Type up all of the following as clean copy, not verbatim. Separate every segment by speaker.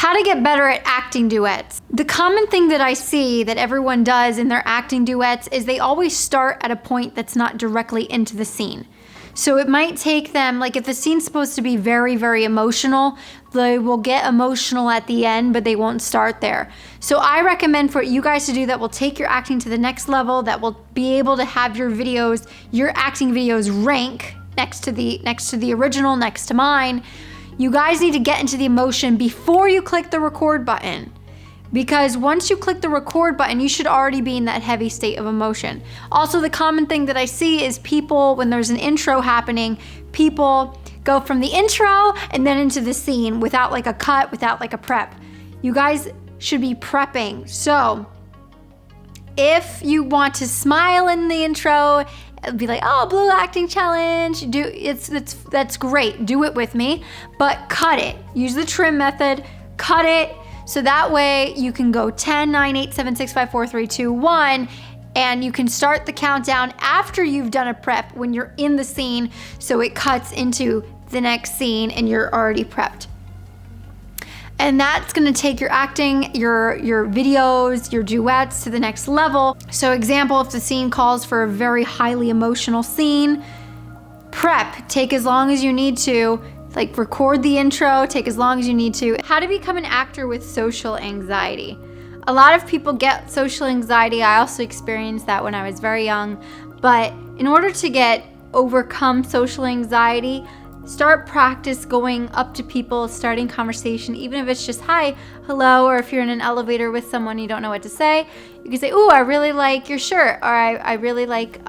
Speaker 1: How to get better at acting duets. The common thing that I see that everyone does in their acting duets is they always start at a point that's not directly into the scene. So it might take them, like if the scene's supposed to be very, very emotional, they will get emotional at the end, but they won't start there. So I recommend for you guys to do that will take your acting to the next level, that will be able to have your videos, your acting videos rank next to the original, next to mine. You guys need to get into the emotion before you click the record button. Because once you click the record button, you should already be in that heavy state of emotion. Also, the common thing that I see is people, when there's an intro happening, people go from the intro and then into the scene without like a cut, without like a prep. You guys should be prepping. So if you want to smile in the intro, be like, oh, blue acting challenge, that's great, do it with me, but cut it. Use the trim method, cut it, so that way you can go 10, 9, 8, 7, 6, 5, 4, 3, 2, 1, and you can start the countdown after you've done a prep when you're in the scene, so it cuts into the next scene and you're already prepped. And that's gonna take your acting, your videos, your duets to the next level. So example, if the scene calls for a very highly emotional scene, prep, take as long as you need to, like record the intro, take as long as you need to. How to become an actor with social anxiety. A lot of people get social anxiety. I also experienced that when I was very young. But in order to overcome social anxiety, start practice going up to people, starting conversation, even if it's just hi, hello, or if you're in an elevator with someone you don't know what to say, you can say, ooh, I really like your shirt, or I really like,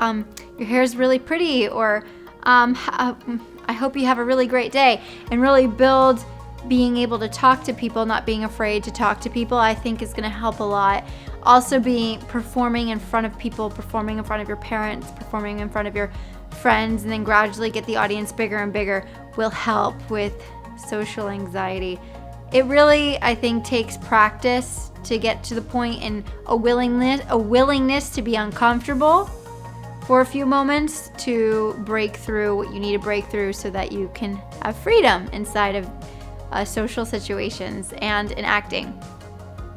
Speaker 1: your hair is really pretty, or I hope you have a really great day, and really build being able to talk to people, not being afraid to talk to people, I think is going to help a lot. Also performing in front of people, performing in front of your parents, performing in front of your friends, and then gradually get the audience bigger and bigger will help with social anxiety. It really, I think, takes practice to get to the point, and a willingness to be uncomfortable for a few moments to break through what you need to break through so that you can have freedom inside of social situations and in acting.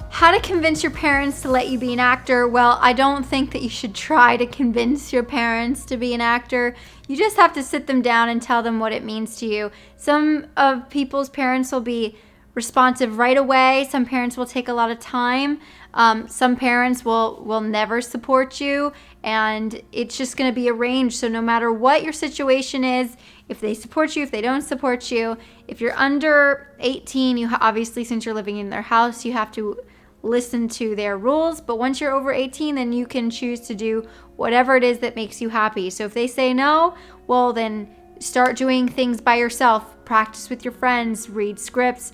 Speaker 1: How to convince your parents to let you be an actor? Well, I don't think that you should try to convince your parents to be an actor. You just have to sit them down and tell them what it means to you. Some of people's parents will be responsive right away. Some parents will take a lot of time. Some parents will never support you, and it's just going to be arranged. So no matter what your situation is, if they support you, if they don't support you, if you're under 18, you obviously, since you're living in their house, you have to listen to their rules. But once you're over 18, then you can choose to do whatever it is that makes you happy. So if they say no, well, then start doing things by yourself. Practice with your friends, read scripts,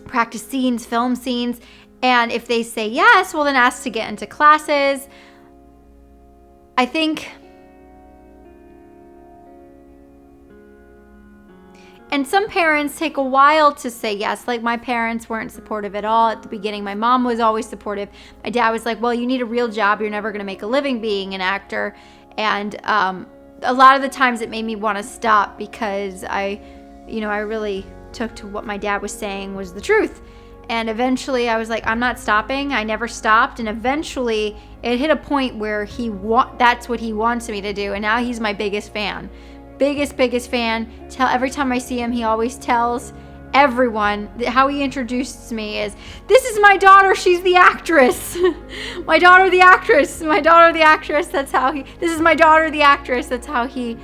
Speaker 1: practice scenes, film scenes. And if they say yes, well, then ask to get into classes. I think, and some parents take a while to say yes. Like my parents weren't supportive at all at the beginning. My mom was always supportive. My dad was like, well, you need a real job. You're never going to make a living being an actor. And a lot of the times it made me want to stop, because I really took to what my dad was saying was the truth. And eventually I was like, I'm not stopping. I never stopped. And eventually it hit a point where that's what he wants me to do. And now he's my biggest fan. Biggest fan. Every time I see him, he always tells everyone that how he introduces me is, this is my daughter, she's the actress. My daughter the actress. My daughter the actress. That's how this is my daughter the actress. That's how he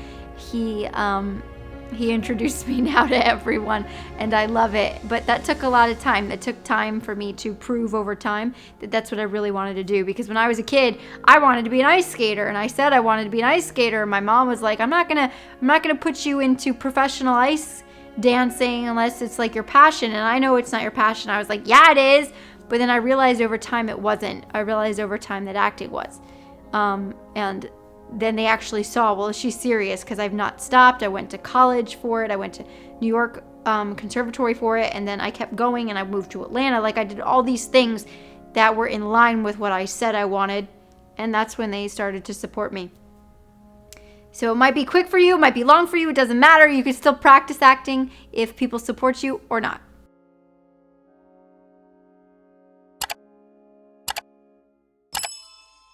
Speaker 1: introduced me now to everyone, and I love it. But that took a lot of time. That took time for me to prove over time that that's what I really wanted to do. Because when I was a kid, I wanted to be an ice skater, and I said I wanted to be an ice skater. My mom was like, I'm not gonna put you into professional ice dancing unless it's like your passion. And I know it's not your passion. I was like, yeah, it is. But then I realized over time it wasn't. I realized over time that acting was. And then they actually saw, well, she's serious, because I've not stopped. I went to college for it. I went to New York Conservatory for it, and then I kept going, and I moved to Atlanta. Like, I did all these things that were in line with what I said I wanted, and that's when they started to support me. So it might be quick for you, it might be long for you, it doesn't matter. You can still practice acting if people support you or not.